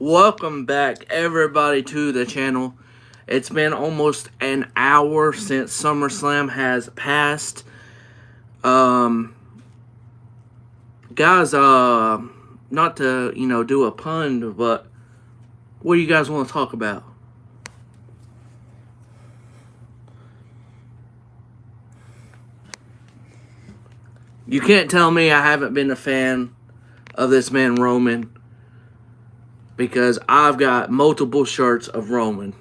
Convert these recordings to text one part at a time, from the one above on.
Welcome back, everybody, to the channel. It's been almost an hour since Summerslam has passed. Um, guys, not to, do a pun, but what do you guys want to talk about? You can't tell me I haven't been a fan of this man, Roman, because I've got multiple shirts of Roman.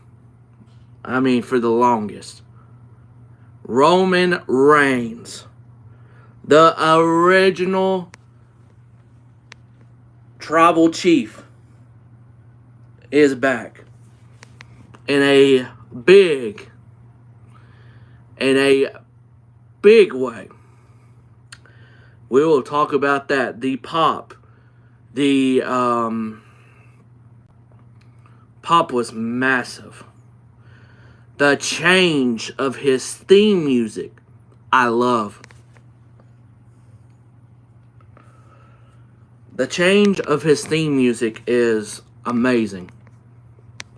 I mean, for the longest. Roman Reigns, the original tribal chief, is back in a big way. We will talk about that. The pop was massive. The change of his theme music, I love. The change of his theme music is amazing.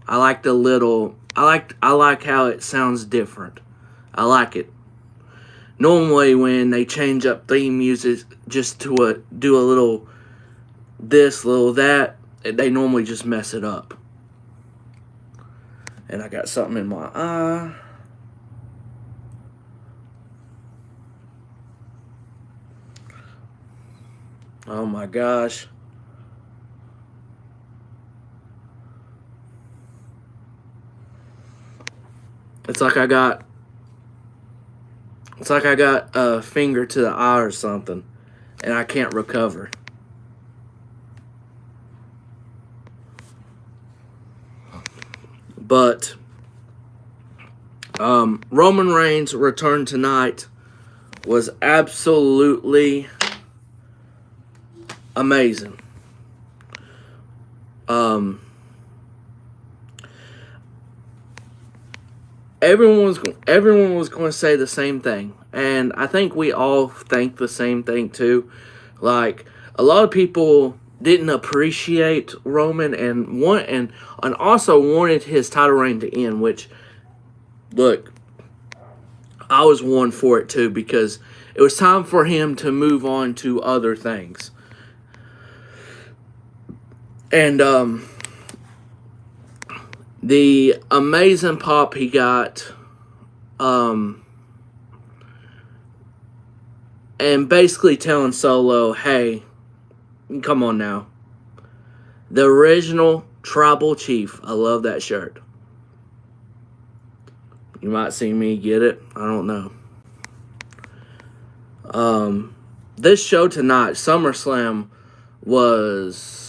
I like I like how it sounds different. I like it. Normally when they change up theme music just to do a little this, little that, they normally just mess it up. And I got something in my eye. Oh my gosh. It's like I got a finger to the eye or something, and I can't recover. But Roman Reigns' return tonight was absolutely amazing. Everyone was going to say the same thing, and I think we all think the same thing too. Like, a lot of people didn't appreciate Roman and also wanted his title reign to end, which, look, I was one for it too, because it was time for him to move on to other things. And the amazing pop he got, and basically telling Solo, hey, come on now. The original tribal chief. I love that shirt. You might see me get it. I don't know. This show tonight, SummerSlam, was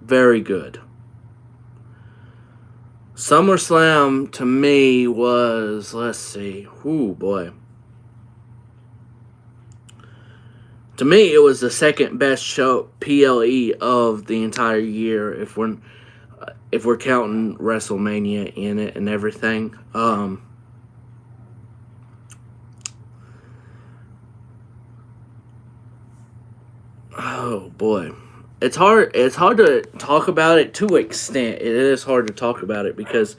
very good. SummerSlam to me was, let's see, ooh boy. To me, it was the second best show PLE of the entire year, if we're counting WrestleMania in it and everything. Oh boy. It's hard to talk about it to an extent. It is hard to talk about it because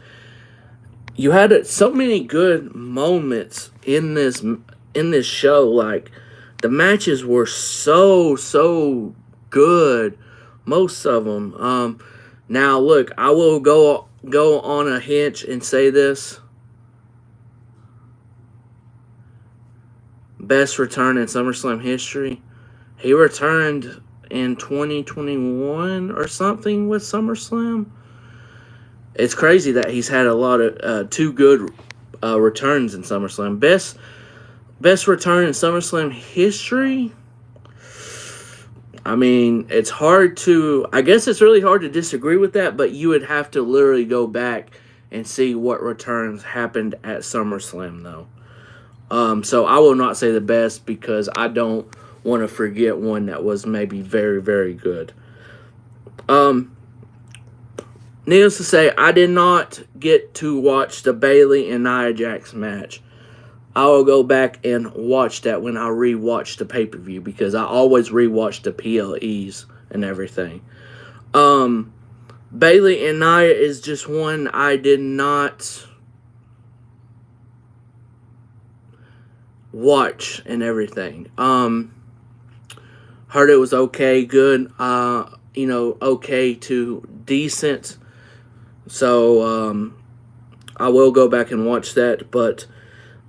you had so many good moments in this show. Like, the matches were so good, most of them. Now look, I will go on a hinge and say this: best return in SummerSlam history. He returned in 2021 or something with SummerSlam. It's crazy that he's had a lot of two good returns in SummerSlam. Best return in SummerSlam history. I mean, I guess it's really hard to disagree with that, but you would have to literally go back and see what returns happened at SummerSlam, though. So I will not say the best, because I don't want to forget one that was maybe very, very good. Needless to say, I did not get to watch the Bayley and Nia Jax match. I will go back and watch that when I rewatch the pay-per-view, because I always rewatch the PLEs and everything. Bailey and Nia is just one I did not watch and everything. Heard it was okay, good, okay to decent. So, I will go back and watch that, but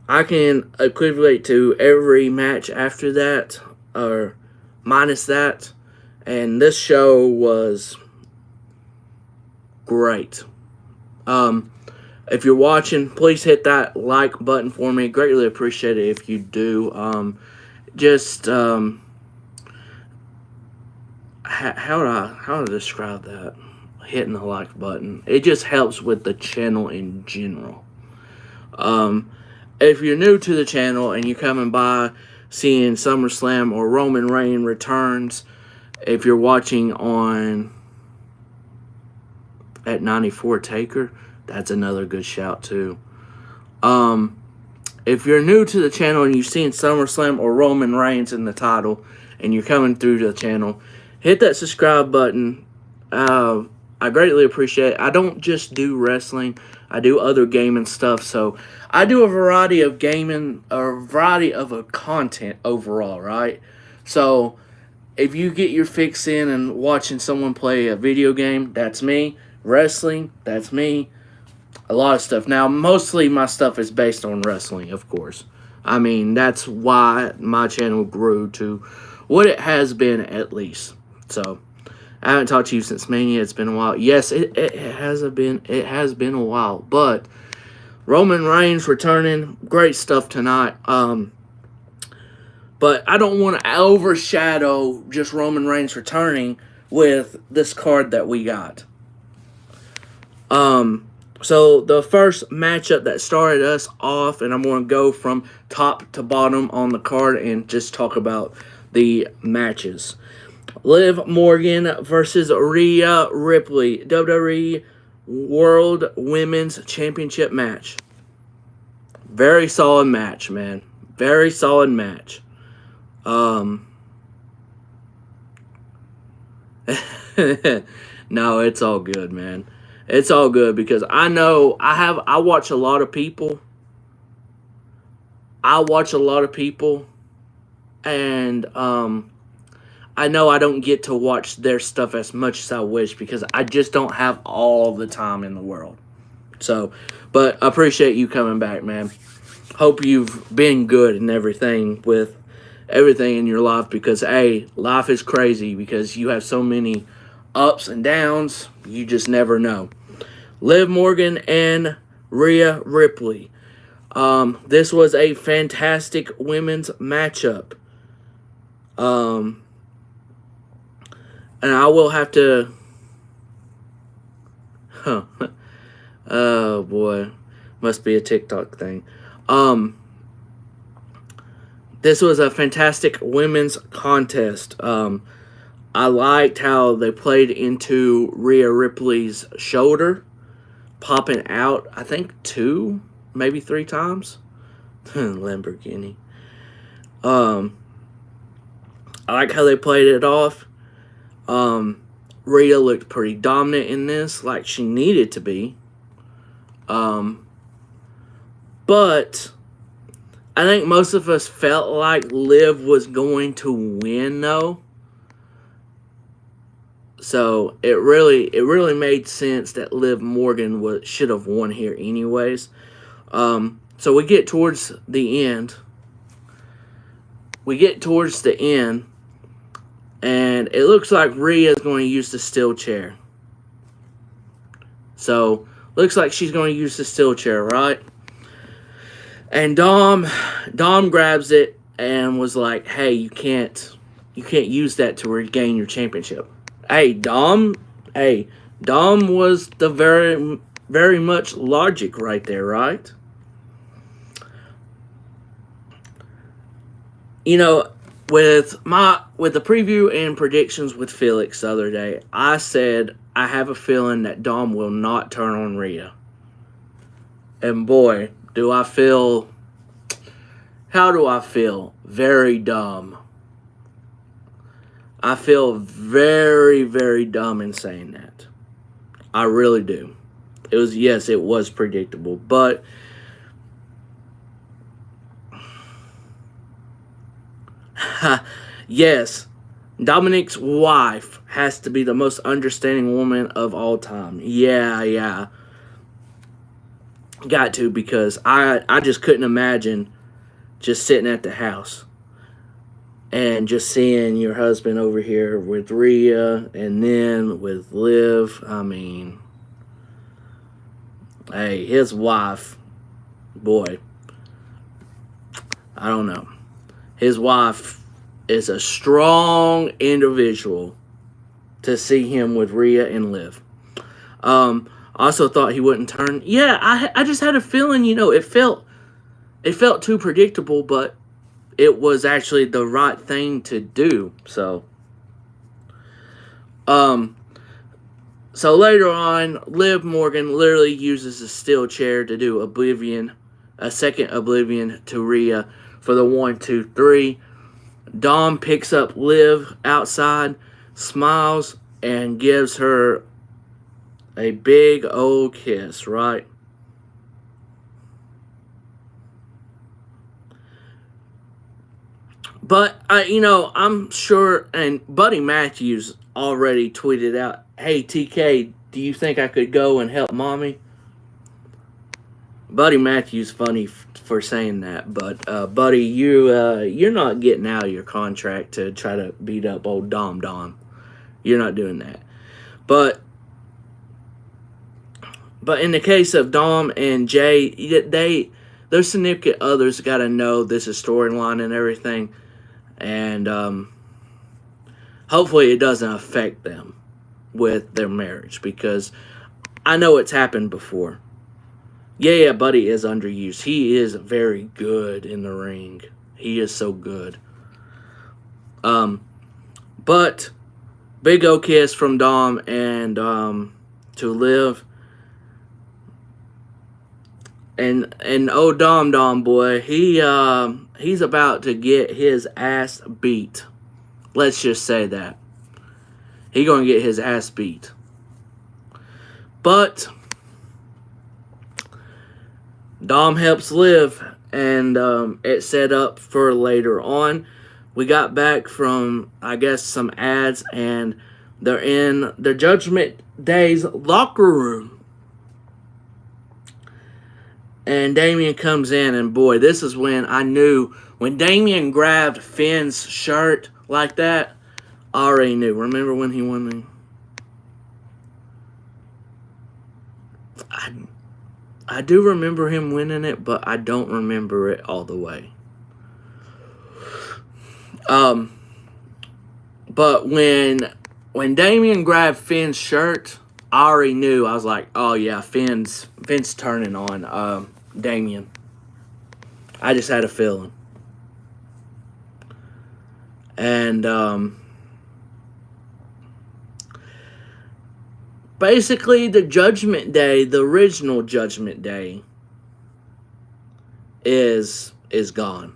I can equivalent to every match after that, or minus that, and this show was great. If you're watching, please hit that like button for me. Greatly appreciate it if you do. How to describe that? Hitting the like button. It just helps with the channel in general. If you're new to the channel and you're coming by seeing SummerSlam or Roman Reigns returns, if you're watching on at 94 Taker, that's another good shout too. If you're new to the channel and you've seen SummerSlam or Roman Reigns in the title and you're coming through the channel, hit that subscribe button. I greatly appreciate it. I don't just do wrestling. I do other gaming stuff. So I do a variety of gaming, a variety of content overall, right? So if you get your fix in and watching someone play a video game, that's me. Wrestling, that's me. A lot of stuff. Now, mostly my stuff is based on wrestling, of course. I mean, that's why my channel grew to what it has been, at least. So I haven't talked to you since Mania. It's been a while. Yes, it has been a while. But Roman Reigns returning, great stuff tonight. But I don't want to overshadow just Roman Reigns returning with this card that we got. So the first matchup that started us off, and I'm going to go from top to bottom on the card and just talk about the matches. Liv Morgan versus Rhea Ripley, WWE World Women's Championship match. Very solid match, man. Very solid match. No, it's all good, man. It's all good because I know I watch a lot of people. And I know I don't get to watch their stuff as much as I wish because I just don't have all the time in the world. So, but I appreciate you coming back, man. Hope you've been good and everything with everything in your life because, hey, life is crazy because you have so many ups and downs. You just never know. Liv Morgan and Rhea Ripley. This was a fantastic women's matchup. And I will have to... Oh, boy. Must be a TikTok thing. This was a fantastic women's contest. I liked how they played into Rhea Ripley's shoulder, popping out, I think 2, maybe 3 times. Lamborghini. I like how they played it off. Rhea looked pretty dominant in this, like she needed to be. But I think most of us felt like Liv was going to win, though. So it really made sense that Liv Morgan should have won here anyways. So we get towards the end. And it looks like Rhea is going to use the steel chair. So looks like she's going to use the steel chair, right? And Dom grabs it and was like, "Hey, you can't use that to regain your championship." Hey, Dom was the very much logic right there, right? You know, with the preview and predictions with Felix the other day, I said I have a feeling that Dom will not turn on Rhea. And boy, do I feel... How do I feel? Very dumb. I feel very, very dumb in saying that. I really do. Yes, it was predictable, but yes, Dominic's wife has to be the most understanding woman of all time. Yeah, yeah. Got to, because I just couldn't imagine just sitting at the house and just seeing your husband over here with Rhea and then with Liv. I mean, hey, his wife, boy, I don't know. His wife is a strong individual to see him with Rhea and Liv. Also thought he wouldn't turn. Yeah, I just had a feeling, it felt too predictable, but it was actually the right thing to do. Um, so later on, Liv Morgan literally uses a steel chair to do a second Oblivion to Rhea for the 1, 2, 3. Dom picks up Liv outside, smiles, and gives her a big old kiss, right? But I'm sure, and Buddy Matthews already tweeted out, "Hey TK, do you think I could go and help mommy?" Buddy Matthews funny for saying that, but Buddy, you're not getting out of your contract to try to beat up old Dom. You're not doing that. But in the case of Dom and Jay, their significant others got to know this is storyline and everything, and hopefully it doesn't affect them with their marriage, because I know it's happened before. Yeah, Buddy is underused. He is very good in the ring. He is so good. But big O kiss from Dom and to Liv. And oh Dom boy, he's about to get his ass beat. Let's just say that. He gonna get his ass beat. But Dom helps Liv, and it's set up for later on. We got back from, I guess, some ads, and they're in the Judgment Day's locker room. And Damien comes in, and boy, this is when I knew. When Damien grabbed Finn's shirt like that, I already knew. Remember when he won the... I do remember him winning it, but I don't remember it all the way. But when Damien grabbed Finn's shirt, I already knew. I was like, oh yeah, Finn's turning on Damien. I just had a feeling. And basically the Judgment Day, the original Judgment Day, is gone.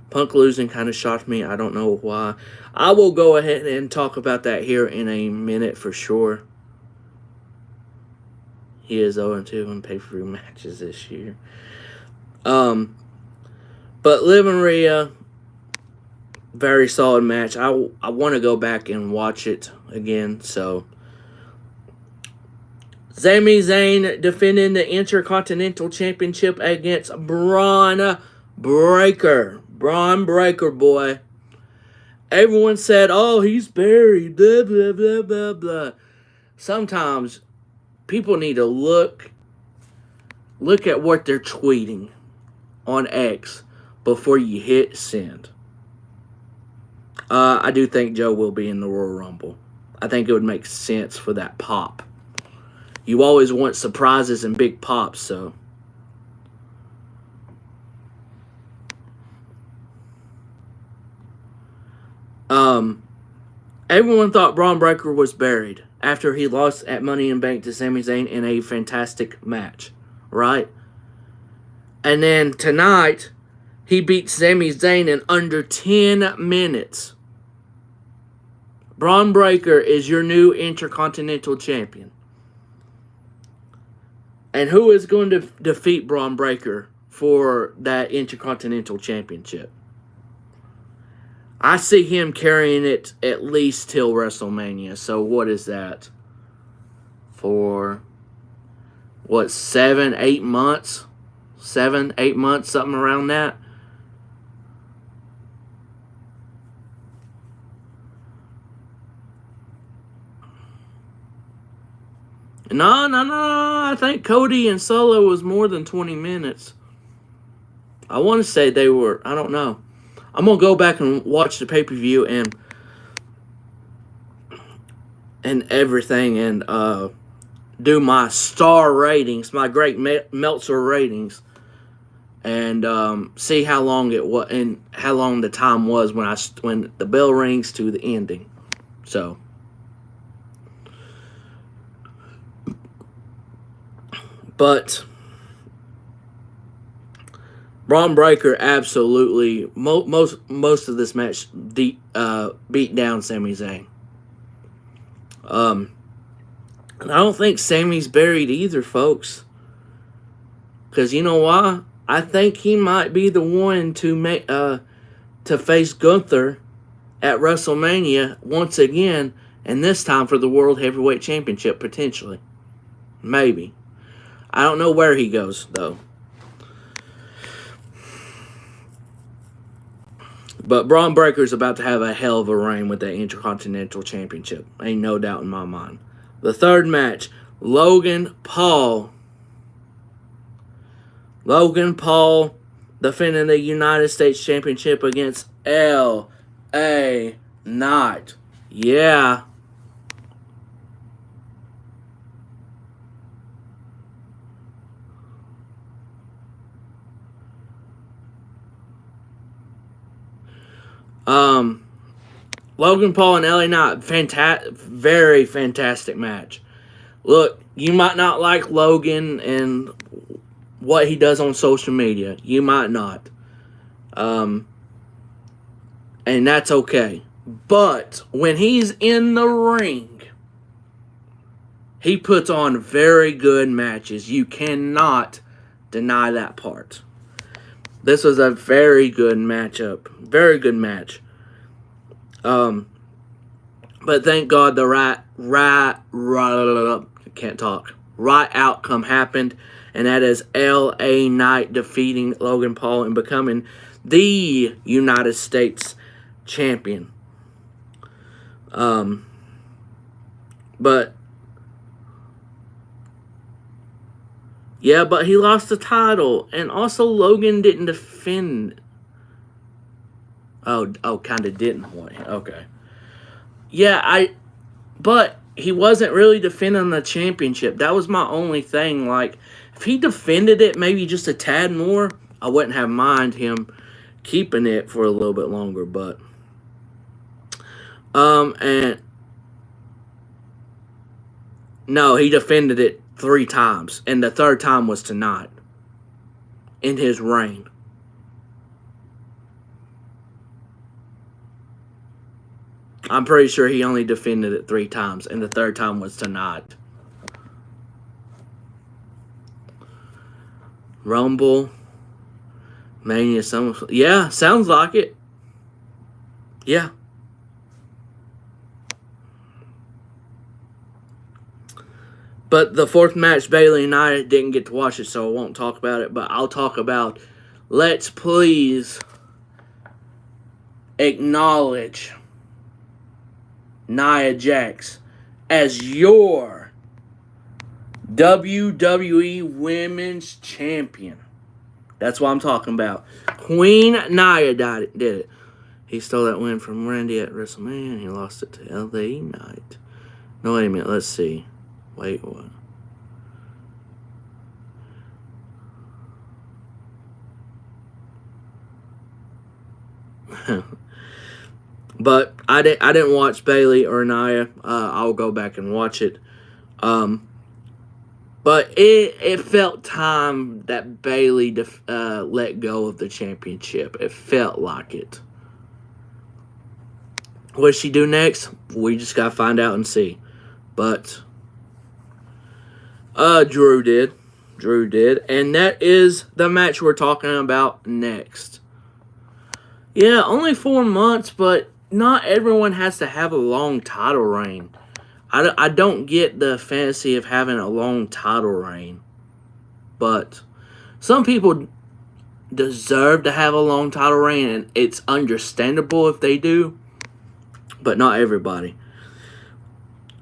Punk losing kind of shocked me. I don't know why. I will go ahead and talk about that here in a minute for sure. He is 0-2 in pay-per-view matches this year. But Liv and Rhea, very solid match. I want to go back and watch it again. So, Sami Zayn defending the Intercontinental Championship against Braun Breaker. Braun Breaker, boy. Everyone said, oh, he's buried, blah, blah, blah, blah, blah. Sometimes people need to look at what they're tweeting on X before you hit send. I do think Joe will be in the Royal Rumble. I think it would make sense for that pop. You always want surprises and big pops, so... Everyone thought Braun Breaker was buried after he lost at Money in Bank to Sami Zayn in a fantastic match, right? And then tonight, he beat Sami Zayn in under 10 minutes. Braun Breaker is your new Intercontinental Champion. And who is going to defeat Braun Breaker for that Intercontinental Championship? I see him carrying it at least till WrestleMania. So what is that? For, 7, 8 months? 7, 8 months, something around that. No. I think Cody and Solo was more than 20 minutes. I want to say they were. I don't know. I'm going to go back and watch the pay-per-view and everything and do my star ratings, my great Meltzer ratings, and see how long it was and how long the time was when the bell rings to the ending. So, but Braun Breaker absolutely most of this match beat down Sami Zayn. And I don't think Sammy's buried either, folks. Because you know why? I think he might be the one to face Gunther at WrestleMania once again, and this time for the World Heavyweight Championship, potentially. Maybe. I don't know where he goes, though. But Braun Breaker's about to have a hell of a reign with that Intercontinental Championship. Ain't no doubt in my mind. The third match, Logan Paul. Logan Paul defending the United States Championship against L.A. Knight. Yeah. Logan Paul and LA Knight, very fantastic match. Look, you might not like Logan and what he does on social media. You might not. And that's okay. But when he's in the ring, he puts on very good matches. You cannot deny that part. This was a very good matchup. Very good match. But thank God the right outcome happened, and that is L.A. Knight defeating Logan Paul and becoming the United States champion. But he lost the title, and also Logan didn't defend. Oh, kind of didn't. Okay. Yeah, but he wasn't really defending the championship. That was my only thing. Like, if he defended it maybe just a tad more, I wouldn't have mind him keeping it for a little bit longer. But, and no, he defended it 3 times, and the third time was tonight in his reign. I'm pretty sure he only defended it 3 times, and the third time was tonight. Rumble, Mania, Summerslam. Yeah, sounds like it. Yeah. But the fourth match, Bayley and I didn't get to watch it, so I won't talk about it. But I'll talk about, let's please acknowledge Nia Jax as your WWE Women's Champion. That's what I'm talking about. Queen Nia did it. He stole that win from Randy at WrestleMania, and he lost it to LA Knight. No, wait a minute. Let's see. Wait, what? But I didn't watch Bayley or Nia. I'll go back and watch it. But it felt time that Bayley let go of the championship. It felt like it. What she do next? We just gotta find out and see. But Drew did. Drew did. And that is the match we're talking about next. Yeah, only 4 months, but not everyone has to have a long title reign. I don't get the fantasy of having a long title reign. But some people deserve to have a long title reign, and it's understandable if they do. But not everybody.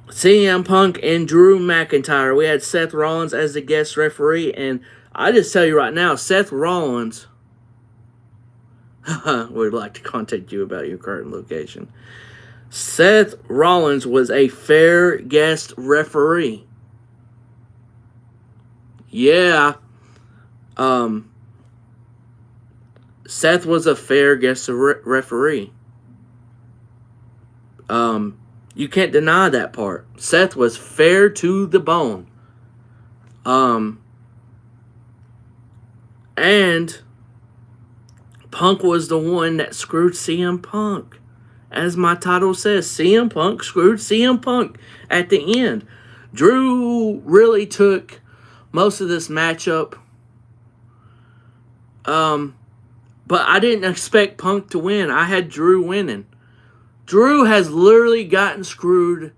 CM Punk and Drew McIntyre. We had Seth Rollins as the guest referee, and I just tell you right now, Seth Rollins would like to contact you about your current location. Seth Rollins was a fair guest referee. Yeah. Seth was a fair guest referee. You can't deny that part. Seth was fair to the bone. And Punk was the one that screwed CM Punk. As my title says, CM Punk screwed CM Punk at the end. Drew really took most of this matchup. But I didn't expect Punk to win. I had Drew winning. Drew has literally gotten screwed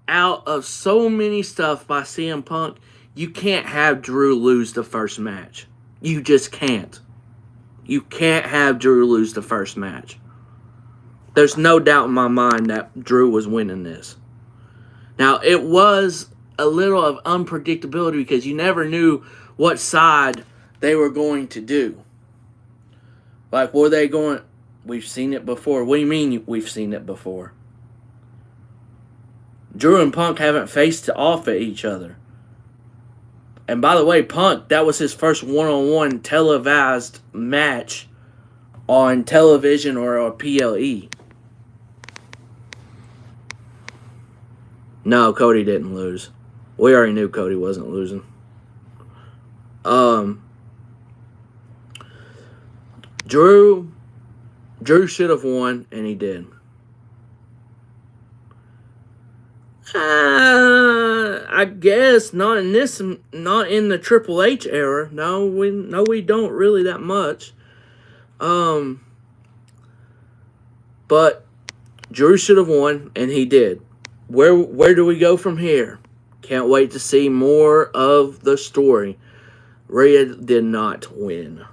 out of so many stuff by CM Punk. You can't have Drew lose the first match. You just can't. You can't have Drew lose the first match. There's no doubt in my mind that Drew was winning this. Now, it was a little of unpredictability because you never knew what side they were going to do. Like, were they going... We've seen it before. What do you mean we've seen it before? Drew and Punk haven't faced off at each other. And by the way, Punk, that was his first one-on-one televised match on television or a PLE. No, Cody didn't lose. We already knew Cody wasn't losing. Drew should have won, and he did. I guess not in the Triple H era. No, we don't really that much. But Drew should have won, and he did. Where do we go from here? Can't wait to see more of the story. Rhea did not win.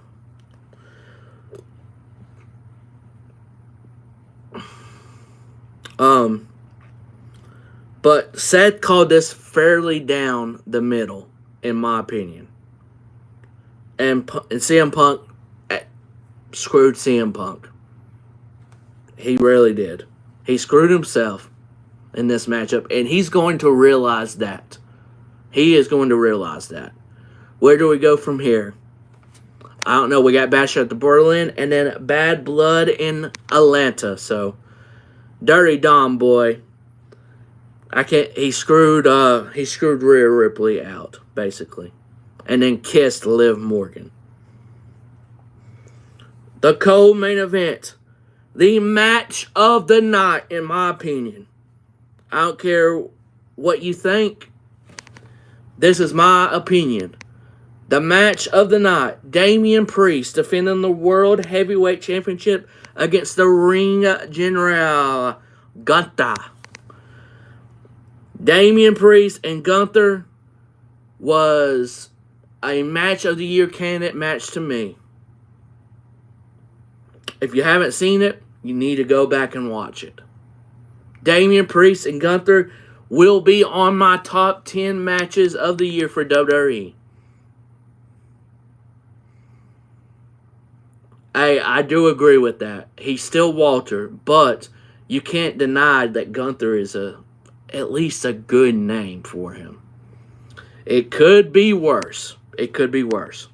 But Seth called this fairly down the middle, in my opinion. And CM Punk screwed CM Punk. He really did. He screwed himself in this matchup, and he's going to realize that. He is going to realize that. Where do we go from here? I don't know. We got Bash at the Berlin, and then Bad Blood in Atlanta. So, Dirty Dom boy. He screwed Rhea Ripley out, basically. And then kissed Liv Morgan. The co-main event. The match of the night, in my opinion. I don't care what you think. This is my opinion. The match of the night. Damian Priest defending the World Heavyweight Championship against the Ring General Gunther. Damian Priest and Gunther was a match of the year candidate match to me. If you haven't seen it, you need to go back and watch it. Damian Priest and Gunther will be on my top 10 matches of the year for WWE. I do agree with that. He's still Walter, but you can't deny that Gunther is at least a good name for him. It could be worse. It could be worse.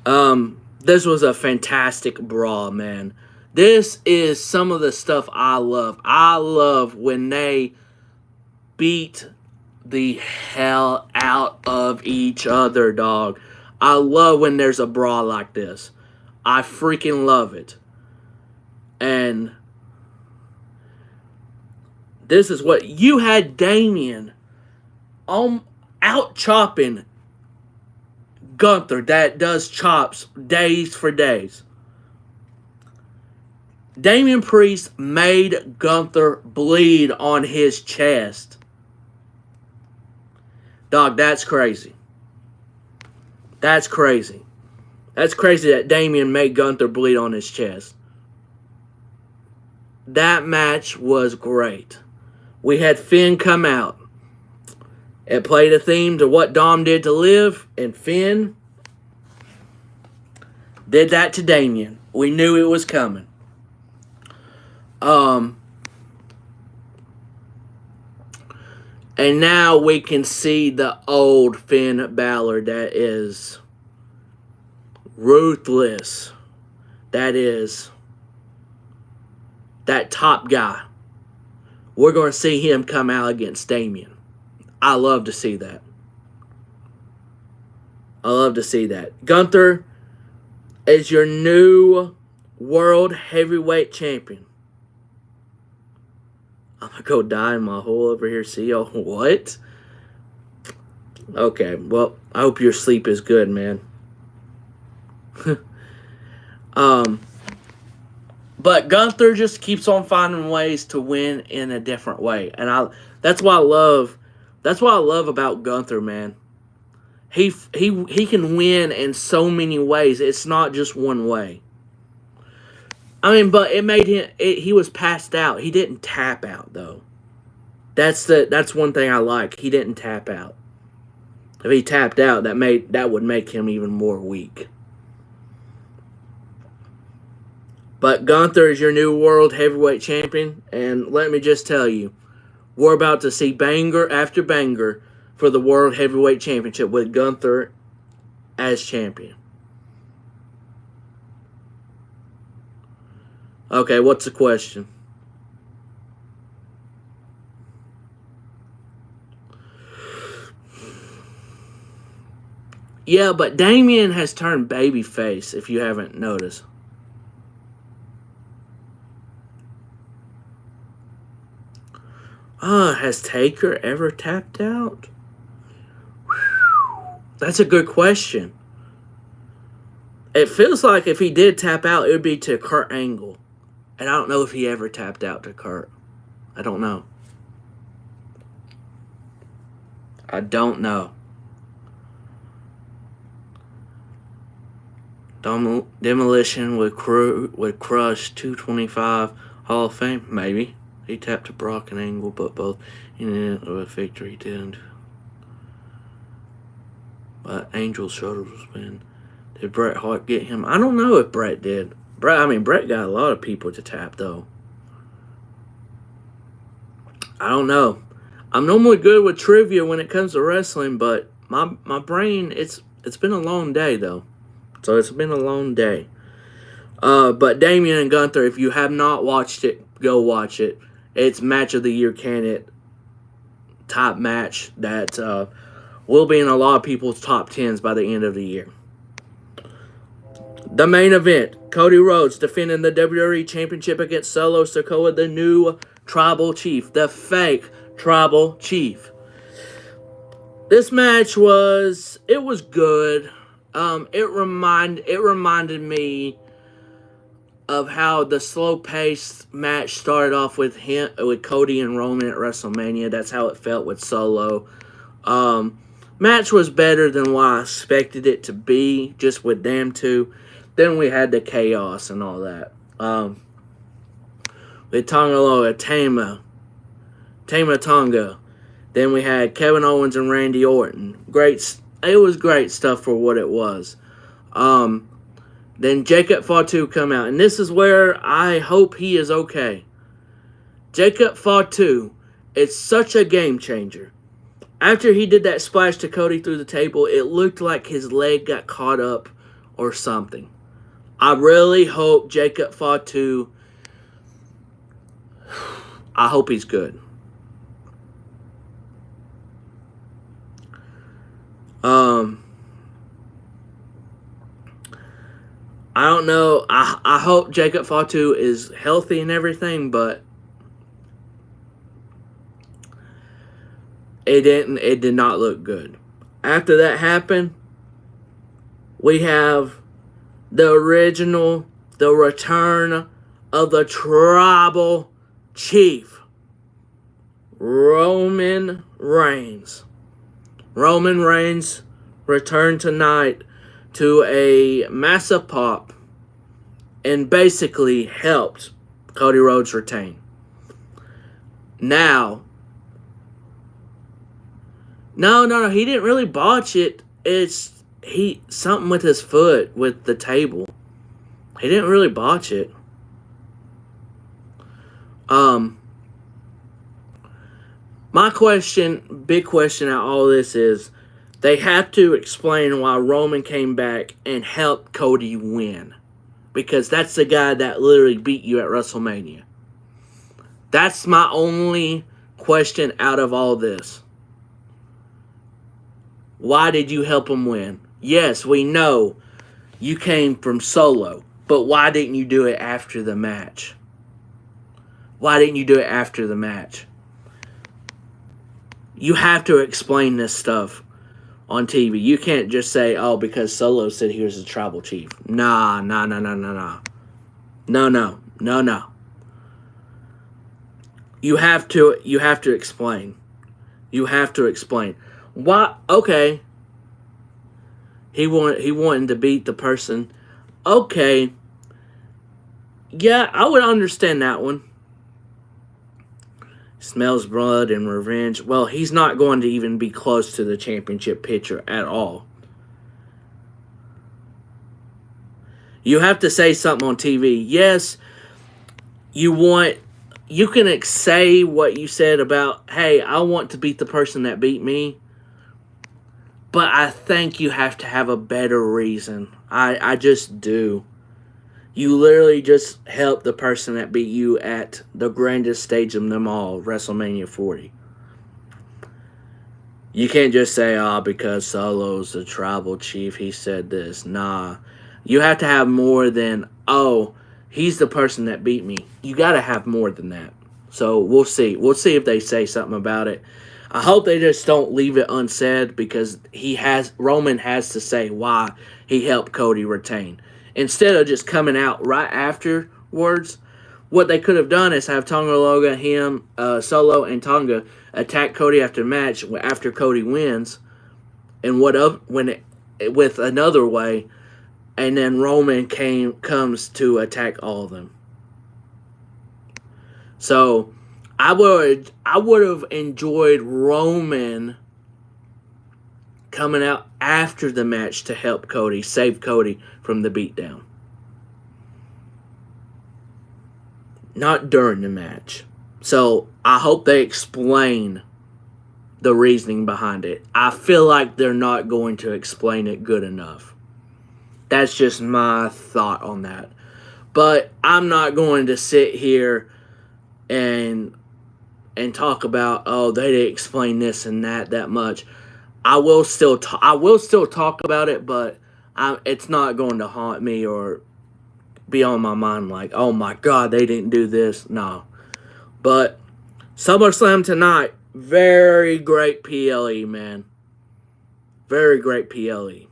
This was a fantastic brawl, man. This is some of the stuff I love. I love when they beat the hell out of each other, dog. I love when there's a brawl like this. I freaking love it. And this is what you had Damien out chopping Gunther that does chops days for days. Damian Priest made Gunther bleed on his chest. Dog, that's crazy. That's crazy. That's crazy that Damian made Gunther bleed on his chest. That match was great. We had Finn come out. It played a theme to what Dom did to Liv, and Finn did that to Damian. We knew it was coming. And now we can see the old Finn Balor that is ruthless. That is that top guy. We're going to see him come out against Damian. I love to see that. I love to see that. Gunther is your new World Heavyweight Champion. I'm going to go die in my hole over here, CEO. What? Okay, well, I hope your sleep is good, man. But Gunther just keeps on finding ways to win in a different way. And that's what I love about Gunther, man. He can win in so many ways. It's not just one way. I mean, but it made him. He was passed out. He didn't tap out though. That's one thing I like. He didn't tap out. If he tapped out, that would make him even more weak. But Gunther is your new World Heavyweight Champion, and let me just tell you, we're about to see banger after banger for the World Heavyweight Championship with Gunther as champion. Okay, what's the question? Yeah, but Damian has turned babyface, if you haven't noticed. Has Taker ever tapped out? That's a good question. It feels like if he did tap out, it would be to Kurt Angle. And I don't know if he ever tapped out to Kurt. I don't know. Demolition would crush 225 Hall of Fame? Maybe. He tapped to Brock and Angle, but both in a victory did. But Angel's shoulders was spin. Did Bret Hart get him? I don't know if Bret did. Bret got a lot of people to tap, though. I don't know. I'm normally good with trivia when it comes to wrestling, but my brain, it's been a long day, though. So it's been a long day. But Damian and Gunther, if you have not watched it, go watch it. It's match of the year candidate top match that will be in a lot of people's top 10s by the end of the year. The main event, Cody Rhodes defending the WWE Championship against Solo Sikoa, the new Tribal Chief, the fake Tribal Chief. This match was good. It reminded me of how the slow-paced match started off with Cody and Roman at WrestleMania. That's how it felt with Solo. Match was better than what I expected it to be, just with them two. Then we had the chaos and all that. With Tonga Loa, Tama Tonga. Then we had Kevin Owens and Randy Orton. It was great stuff for what it was. Then Jacob Fatu come out. And this is where I hope he is okay. Jacob Fatu is such a game changer. After he did that splash to Cody through the table, it looked like his leg got caught up or something. I really hope Jacob Fatu, I hope he's good. I don't know. I hope Jacob Fatu is healthy and everything, but it didn't. It did not look good. After that happened, we have the return of the tribal chief, Roman Reigns. Roman Reigns returned tonight to a massive pop and basically helped Cody Rhodes retain. Now, no, he didn't really botch it. It's something with his foot with the table. He didn't really botch it. My question, big question out of all this is, they have to explain why Roman came back and helped Cody win. Because that's the guy that literally beat you at WrestleMania. That's my only question out of all this. Why did you help him win? Yes, we know you came from Solo, but why didn't you do it after the match? Why didn't you do it after the match? You have to explain this stuff on TV. You can't just say, oh, because Solo said he was a tribal chief. Nah. No. You have to explain. You have to explain. Why? Okay. He wanted to beat the person. Okay. Yeah, I would understand that one. Smells blood and revenge. Well, he's not going to even be close to the championship picture at all. You have to say something on TV. Yes, you can say what you said about, hey, I want to beat the person that beat me. But I think you have to have a better reason. I just do. You literally just helped the person that beat you at the grandest stage of them all, WrestleMania 40. You can't just say, because Solo's the tribal chief, he said this. Nah. You have to have more than, he's the person that beat me. You got to have more than that. So we'll see. We'll see if they say something about it. I hope they just don't leave it unsaid, because Roman has to say why he helped Cody retain. Instead of just coming out right afterwards, what they could have done is have Tonga Loga, him, Solo, and Tonga attack Cody after match after Cody wins, and with another way, and then Roman comes to attack all of them. So I would have enjoyed Roman coming out after the match to help Cody, save Cody from the beatdown. Not during the match. So I hope they explain the reasoning behind it. I feel like they're not going to explain it good enough. That's just my thought on that. But I'm not going to sit here and talk about, they didn't explain this and that much. I will still talk about it, but it's not going to haunt me or be on my mind like, oh my God, they didn't do this. No. But Summerslam tonight, very great PLE, man. Very great PLE.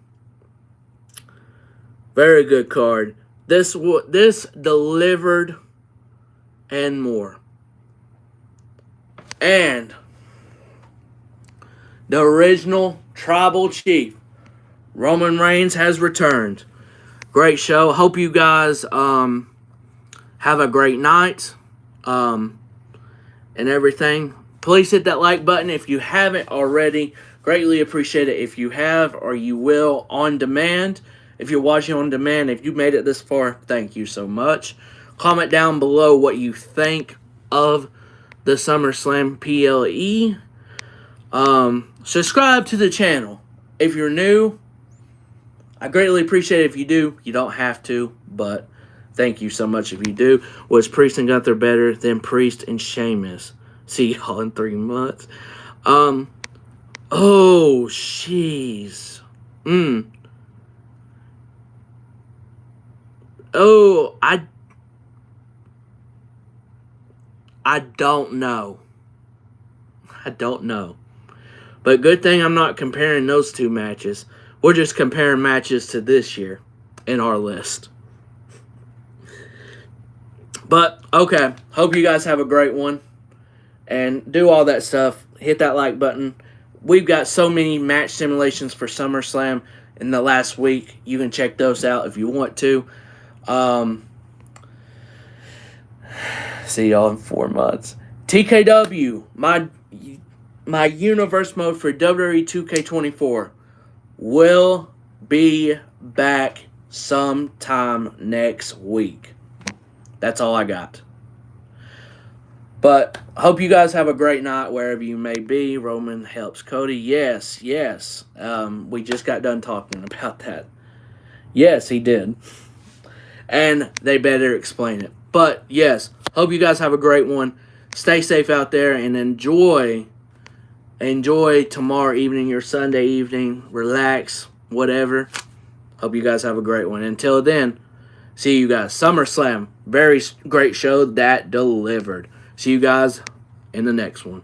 Very good card. This delivered and more. And the original tribal chief, Roman Reigns, has returned. Great show. Hope you guys have a great night and everything. Please hit that like button if you haven't already. Greatly appreciate it if you have, or you will on demand. If you're watching on demand, if you made it this far, thank you so much. Comment down below what you think of the SummerSlam PLE. Subscribe to the channel if you're new. I greatly appreciate it if you do. You don't have to, but thank you so much if you do. Was Priest and Gunther better than Priest and Sheamus? See y'all in 3 months. Oh, jeez. Oh, I don't know. I don't know. But good thing I'm not comparing those two matches. We're just comparing matches to this year in our list. But, okay. Hope you guys have a great one. And do all that stuff. Hit that like button. We've got so many match simulations for SummerSlam in the last week. You can check those out if you want to. See y'all in 4 months. TKW, my universe mode for WWE 2K24 will be back sometime next week. That's all I got. But hope you guys have a great night wherever you may be. Roman helps Cody. Yes. We just got done talking about that. Yes, he did. And they better explain it. But yes, hope you guys have a great one. Stay safe out there and enjoy tomorrow evening, your Sunday evening. Relax, whatever. Hope you guys have a great one. Until then, see you guys. SummerSlam, very great show that delivered. See you guys in the next one.